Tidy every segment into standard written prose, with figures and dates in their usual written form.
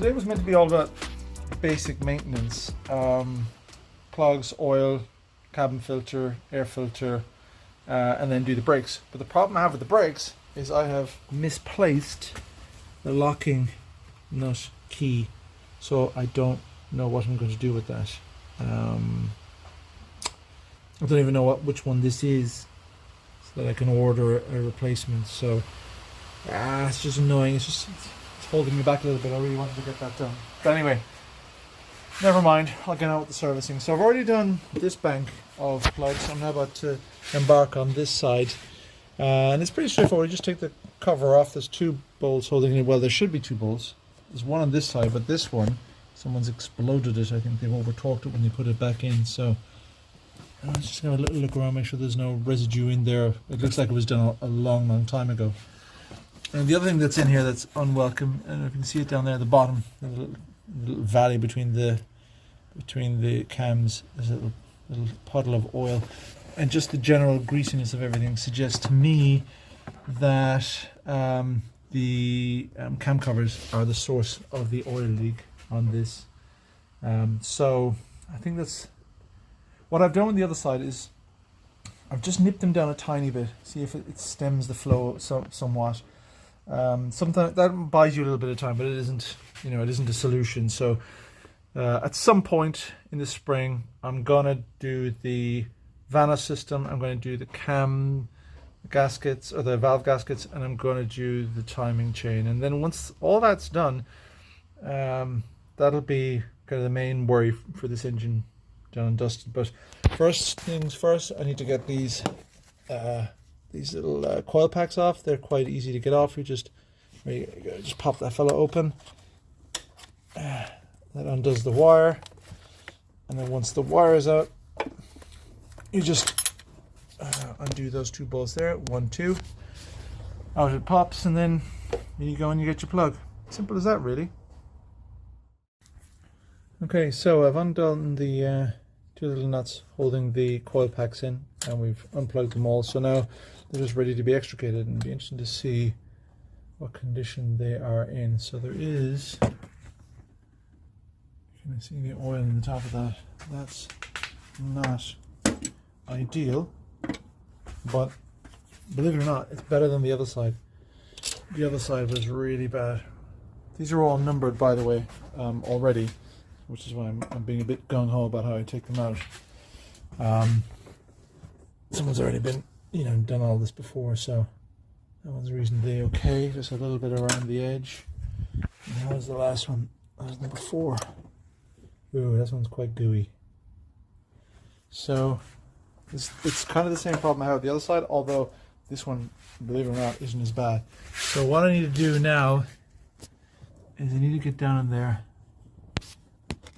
today was meant to be all about basic maintenance. Plugs, oil, cabin filter, air filter, and then do the brakes. But the problem I have with the brakes is I have misplaced the locking nut key, so I don't know what I'm going to do with that. I don't even know which one this is, so that I can order a replacement. So it's just annoying. It's holding me back a little bit. I really wanted to get that done, but anyway, never mind. I'll get on with the servicing. So I've already done this bank of plugs. I'm now about to embark on this side, and it's pretty straightforward. You just take the cover off. There's two bolts holding it. Well, there should be two bolts. There's one on this side, but this one, someone's exploded it. I think they've over-torqued it when they put it back in. So I'm just going to have a little look around, make sure there's no residue in there. It looks like it was done a long time ago. And the other thing that's in here that's unwelcome, and you can see it down there at the bottom, the little valley between the cams, there's a little puddle of oil, and just the general greasiness of everything suggests to me that the cam covers are the source of the oil leak on this. So I think that's what I've done on the other side. Is I've just nipped them down a tiny bit, see if it stems the flow somewhat. Sometimes that buys you a little bit of time, but it isn't, it isn't a solution. So at some point in the spring, I'm gonna do the Vanos system, I'm going to do the cam gaskets, or the valve gaskets, and I'm going to do the timing chain. And then once all that's done, that'll be kind of the main worry for this engine done and dusted. But first things first, I need to get these little coil packs off. They're quite easy to get off. You just pop that fella open. That undoes the wire, and then once the wire is out, you just undo those two bolts there. 1, 2. Out it pops, and then you go and you get your plug. Simple as that, really. Okay, so I've undone the two little nuts holding the coil packs in, and we've unplugged them all. So now they're just ready to be extricated, and it'll be interesting to see what condition they are in. So there is, you can see the oil in the top of that. That's not ideal, but believe it or not, it's better than the other side. The other side was really bad. These are all numbered, by the way, already, which is why I'm being a bit gung-ho about how I take them out. Someone's already been, done all this before, so that one's reasonably okay. Just a little bit around the edge. And how was the last one? That was number 4. Ooh, this one's quite gooey. So it's kind of the same problem I have with the other side, although this one, believe it or not, isn't as bad. So what I need to do now is I need to get down in there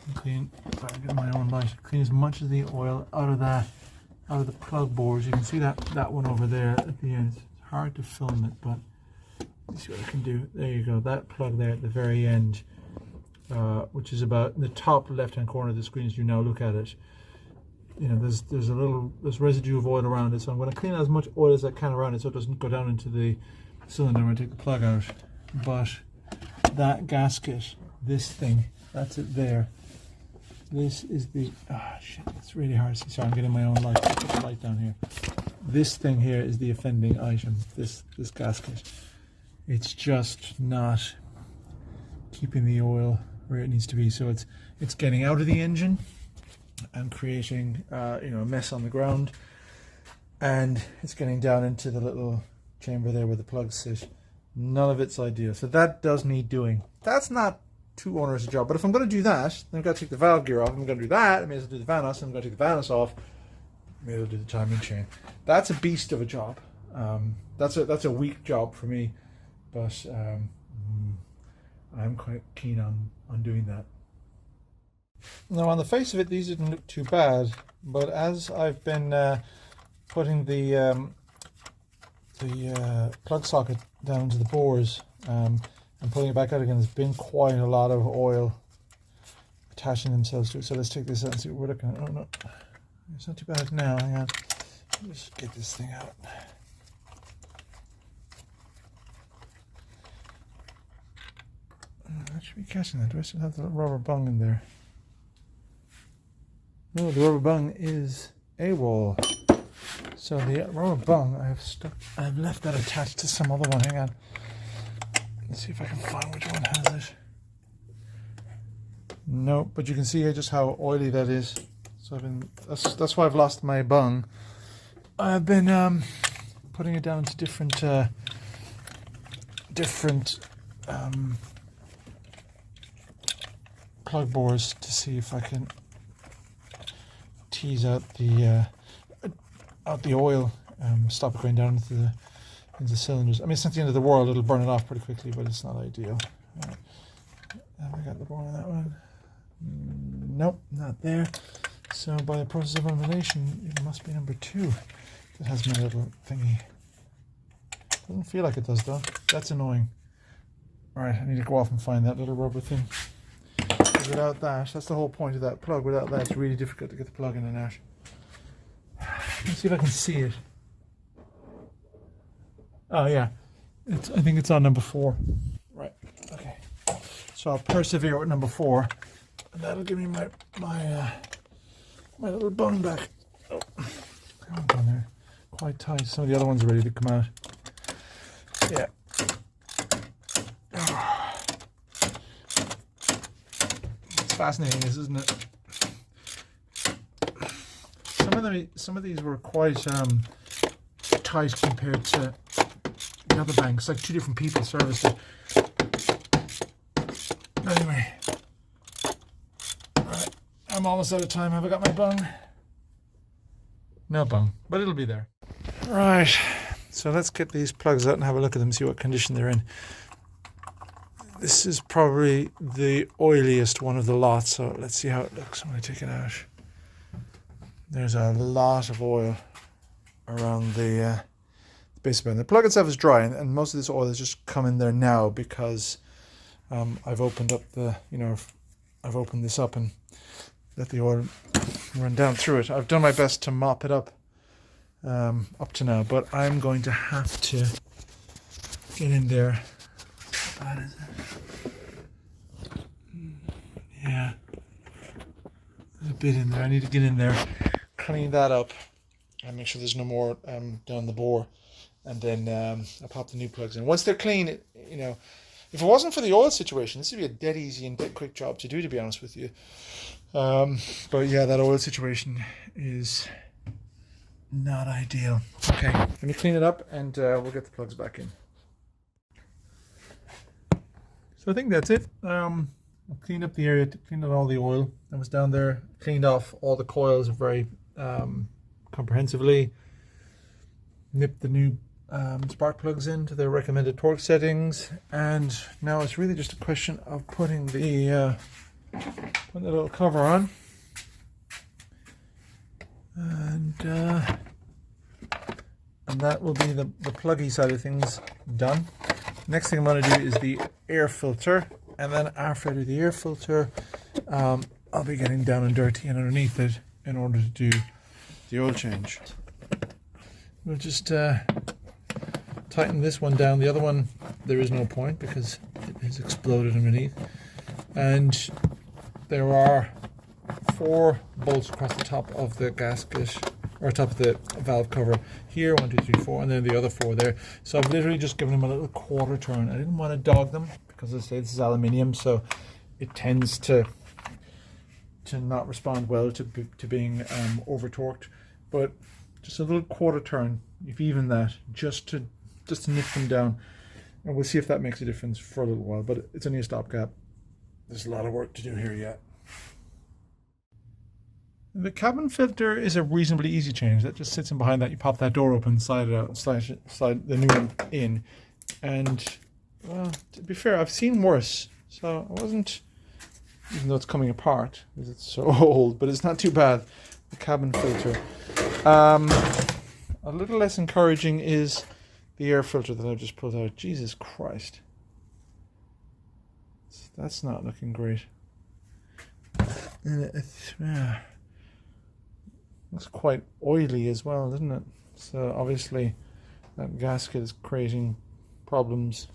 and clean, if I get my own light, clean as much of the oil out of the plug bores. You can see that one over there at the end. It's hard to film it, but let's see what I can do. There you go, that plug there at the very end, which is about in the top left-hand corner of the screen as you now look at it. There's residue of oil around it, so I'm going to clean out as much oil as I can around it so it doesn't go down into the cylinder when I take the plug out. But that gasket, this thing, that's it there. This is the, shit, it's really hard to see. Sorry, I'm getting my own light. I'll put the light down here. This thing here is the offending item, this gasket. It's just not keeping the oil where it needs to be, so it's getting out of the engine and creating a mess on the ground, and it's getting down into the little chamber there where the plugs sit. None of it's ideal, so that does need doing. That's not too onerous a job, but if I'm going to do that, then I've got to take the valve gear off. If I'm going to do that, I may as well do the Vanos, and I'm going to take the Vanos off, I may as well do the timing chain. That's a beast of a job. That's a weak job for me, but I'm quite keen on doing that. Now, on the face of it, these didn't look too bad, but as I've been putting the plug socket down into the bores and pulling it back out again, there's been quite a lot of oil attaching themselves to it. So let's take this out and see what we're looking at. Oh no, it's not too bad now. Hang on, let's get this thing out. That should be catching that. Do I still have the rubber bung in there? No, the rubber bung is AWOL. So the rubber bung I've left that attached to some other one. Hang on. Let's see if I can find which one has it. No, but you can see just how oily that is. So that's why I've lost my bung. I've been putting it down to different plug bores to see if I can tease out the oil, stop it going down into the cylinders. I mean, it's not the end of the world. It'll burn it off pretty quickly, but it's not ideal. Right. Have I got the bore on that one? Nope, not there. So by the process of elimination, it must be number 2 that has my little thingy. Doesn't feel like it does though. That's annoying. Alright, I need to go off and find that little rubber thing. Without that, that's the whole point of that plug. Without that, it's really difficult to get the plug in and out. Let's see if I can see it. Oh yeah, I think it's on number 4. Right. Okay. So I'll persevere with number 4, and that'll give me my little bung back. Oh, down there, quite tight. Some of the other ones are ready to come out. Yeah. It's fascinating, isn't it? Some of these were quite tight compared to the other banks. Like 2 different people serviced it. Anyway, right, I'm almost out of time. Have I got my bung? No bung, but it'll be there. Right, so let's get these plugs out and have a look at them, see what condition they're in. This is probably the oiliest one of the lot, so let's see how it looks when I take it out. There's a lot of oil around the base of it. The plug itself is dry, and most of this oil has just come in there now because I've opened up I've opened this up and let the oil run down through it. I've done my best to mop it up to now, but I'm going to have to get in there. How bad is it? Yeah, there's a bit in there. I need to get in there, clean that up, and make sure there's no more down the bore, and then I'll pop the new plugs in. Once they're clean, if it wasn't for the oil situation, this would be a dead easy and dead quick job to do, to be honest with you. But yeah, that oil situation is not ideal. Okay, let me clean it up and we'll get the plugs back in. So I think that's it. I've cleaned up the area, cleaned out all the oil that was down there, cleaned off all the coils very comprehensively, nipped the new spark plugs into their recommended torque settings, and now it's really just a question of putting the little cover on, and that will be the pluggy side of things done. Next thing I'm going to do is the air filter, and then after I do the air filter, I'll be getting down and dirty and underneath it in order to do the oil change. We'll just tighten this one down. The other one, there is no point because it has exploded underneath. And there are 4 bolts across the top of the gasket, or top of the valve cover here, 1, 2, 3, 4, and then the other 4 there. So I've literally just given them a little quarter turn. I didn't want to dog them because, as I say, this is aluminium, so it tends to not respond well to being over torqued. But just a little quarter turn, if even that, just to nip them down, and we'll see if that makes a difference for a little while. But it's only a stopgap. There's a lot of work to do here yet. The cabin filter is a reasonably easy change. That just sits in behind that. You pop that door open, slide it out, slide the new one in, and well, to be fair, I've seen worse. So I wasn't, even though it's coming apart because it's so old, but it's not too bad. The cabin filter. A little less encouraging is the air filter that I've just pulled out. Jesus Christ. That's not looking great. And looks quite oily as well, doesn't it? So obviously that gasket is creating problems.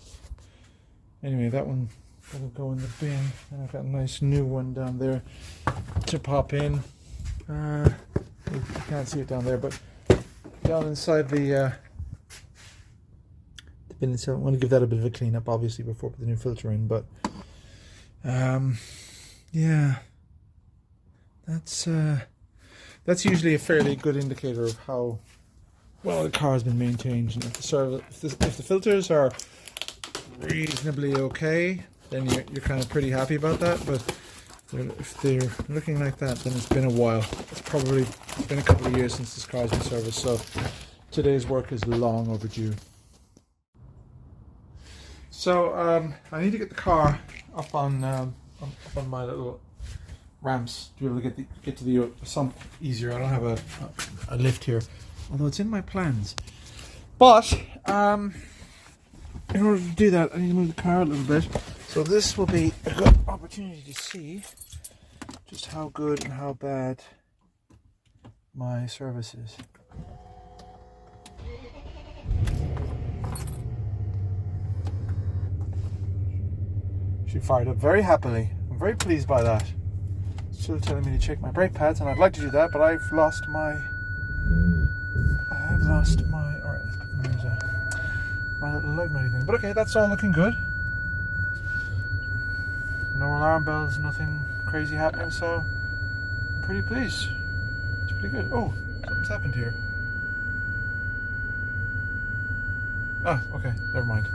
Anyway, that one That'll go in the bin. And I've got a nice new one down there to pop in. You can't see it down there, but down inside the bin itself. I want to give that a bit of a clean up, obviously, before I put the new filter in. But yeah, that's usually a fairly good indicator of how well the car has been maintained. And if the filters are reasonably okay, then you're kind of pretty happy about that. But if they're looking like that, then it's been a while. It's probably been a couple of years since this car has been serviced, so today's work is long overdue. So I need to get the car up on my little ramps to be able to get to the sump easier. I don't have a lift here, although it's in my plans. But in order to do that, I need to move the car a little bit. So this will be a good opportunity to see just how good and how bad my service is. She fired up very happily. I'm very pleased by that. Still telling me to check my brake pads, and I'd like to do that, but I've lost my. Alright, let's put the mirrors on. My little light money thing. But okay, that's all looking good. No alarm bells, nothing crazy happening, so I'm pretty pleased. It's pretty good. Oh, something's happened here. Oh, okay, never mind.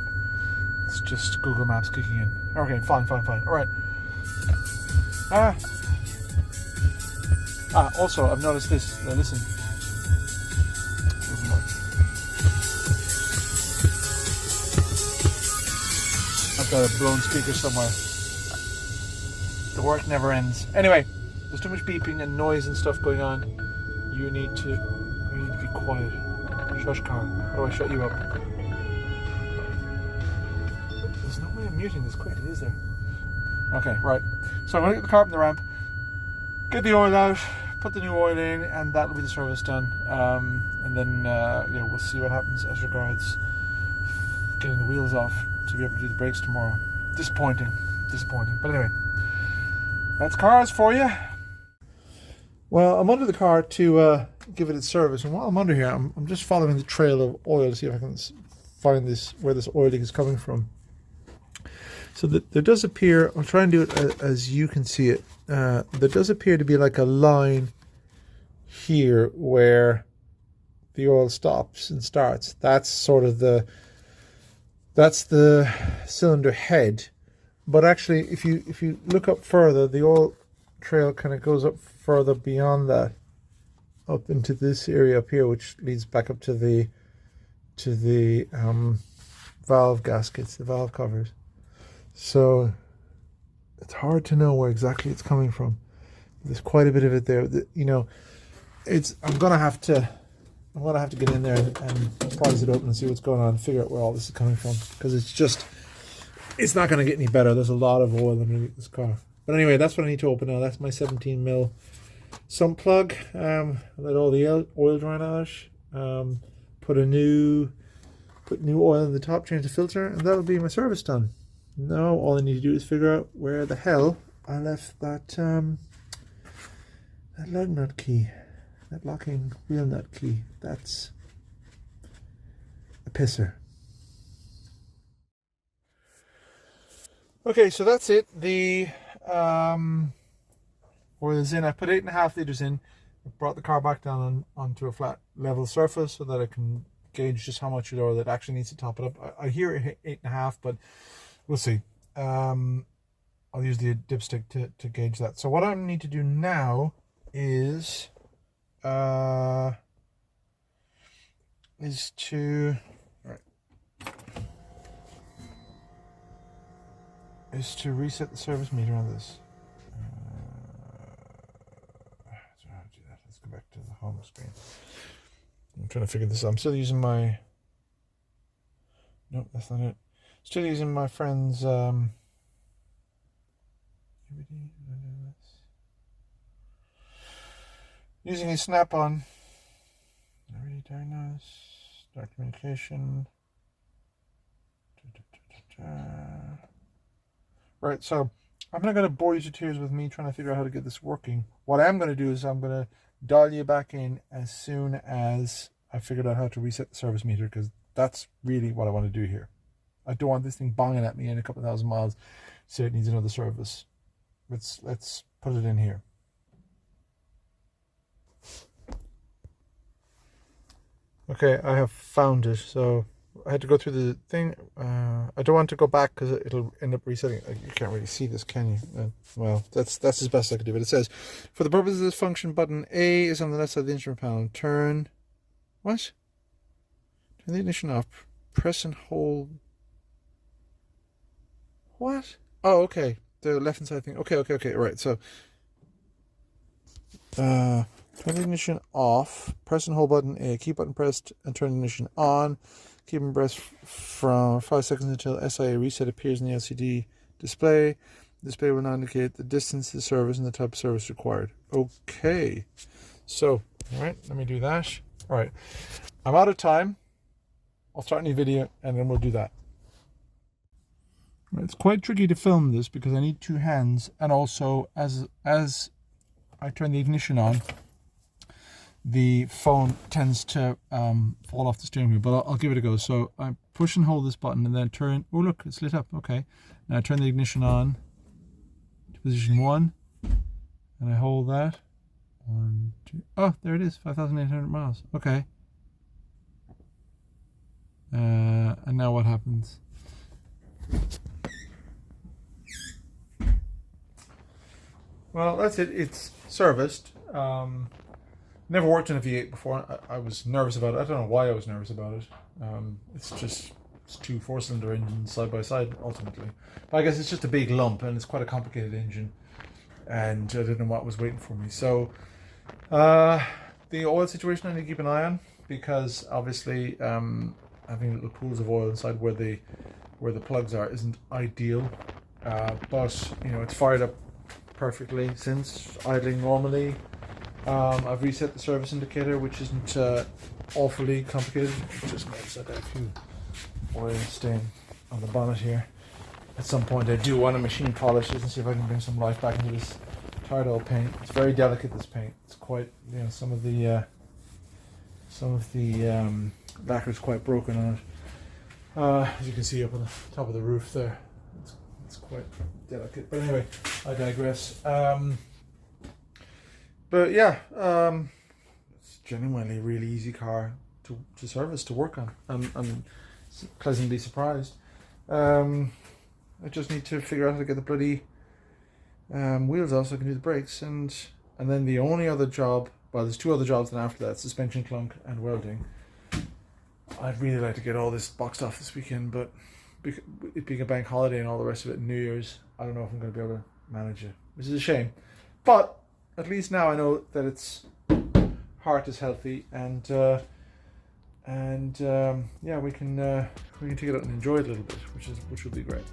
It's just Google Maps kicking in. Okay, fine. Alright. Also, I've noticed this. Listen. I've got a blown speaker somewhere. The work never ends. Anyway, there's too much beeping and noise and stuff going on. You need to be quiet. Shush, car. How do I shut you up? There's no way of muting this quickly, is there? Okay, right. So I'm going to get the car up in the ramp, get the oil out, put the new oil in, and that'll be the service done. And then we'll see what happens as regards getting the wheels off to be able to do the brakes tomorrow. Disappointing. But anyway, that's cars for you. Well, I'm under the car to give it its service, and while I'm under here, I'm just following the trail of oil to see if I can find where this oil leak is coming from. So there does appear, I'll try and do it as you can see it, there does appear to be like a line here where the oil stops and starts. That's sort of that's the cylinder head. But actually, if you look up further, the oil trail kind of goes up further beyond that, up into this area up here, which leads back up to the valve gaskets, the valve covers. So it's hard to know where exactly it's coming from. There's quite a bit of it there. I'm gonna have to get in there and prise it open and see what's going on, and figure out where all this is coming from, because it's not gonna get any better. There's a lot of oil underneath this car. But anyway, that's what I need to open now. That's my 17mm sump plug. Let all the oil drain out. Put new oil in the top, change the filter, and that'll be my service done. Now all I need to do is figure out where the hell I left that lug nut key, that locking wheel nut key. That's a pisser. Okay, so that's it. The oil is in. I put 8.5 liters in. I brought the car back down onto a flat level surface so that I can gauge just how much oil that actually needs to top it up. I hear it 8.5, but we'll see. I'll use the dipstick to gauge that. So what I need to do now is to reset the service meter on this. So how to do that? Let's go back to the home screen. I'm trying to figure this out. I'm still using my. Nope, that's not it. Still using my friend's using a snap-on. Already diagnosed. Start communication. Right, so I'm not going to bore you to tears with me trying to figure out how to get this working. What I'm going to do is I'm going to dial you back in as soon as I figured out how to reset the service meter, because that's really what I want to do here. I don't want this thing bonging at me in a couple of thousand miles, so it needs another service. Let's put it in here. Okay, I have found it. So I had to go through the thing. I don't want to go back because it'll end up resetting. You can't really see this, can you? Well, that's as best I could do. But it says, for the purpose of this function, button A is on the left side of the instrument panel. Turn the ignition off. Press and hold. What? Oh, okay. The left hand side thing. Okay. Right. So, turn the ignition off. Press and hold button A. Keep button pressed and turn the ignition on. Keep them pressed from 5 seconds until SIA reset appears in the LCD display. The display will now indicate the distance to the service and the type of service required. Okay. So, all right, let me do that. All right. I'm out of time. I'll start a new video and then we'll do that. It's quite tricky to film this because I need two hands, and also as I turn the ignition on, the phone tends to fall off the steering wheel, but I'll give it a go. So I push and hold this button and then turn. Oh, look, it's lit up. Okay. Now I turn the ignition on to position 1, and I hold that. 1, 2. Oh, there it is. 5,800 miles. Okay. And now what happens? Well, that's it. It's serviced. Never worked in a V8 before. I was nervous about it. I don't know why I was nervous about it. It's two 4-cylinder engines side by side ultimately. But I guess it's just a big lump and it's quite a complicated engine. And I didn't know what was waiting for me. So the oil situation I need to keep an eye on, because obviously having little pools of oil inside where the plugs are isn't ideal. But you know, it's fired up perfectly since idling normally. I've reset the service indicator, which isn't awfully complicated. Just notice I got a few oil stain on the bonnet here. At some point I do want to machine polish this and see if I can bring some life back into this tired old paint. It's very delicate, this paint. It's quite, you know, some of the lacquer is quite broken on it. As you can see up on the top of the roof there. It's quite delicate. But anyway, I digress. But yeah, it's genuinely a really easy car to service, to work on. I'm pleasantly surprised. I just need to figure out how to get the bloody wheels off so I can do the brakes, and then the only other job, well, there's two other jobs then after that: suspension clunk and welding. I'd really like to get all this boxed off this weekend, but it being a bank holiday and all the rest of it, New Year's, I don't know if I'm going to be able to manage it, which is a shame. But at least now I know that its heart is healthy, and yeah, we can take it out and enjoy it a little bit, which will be great.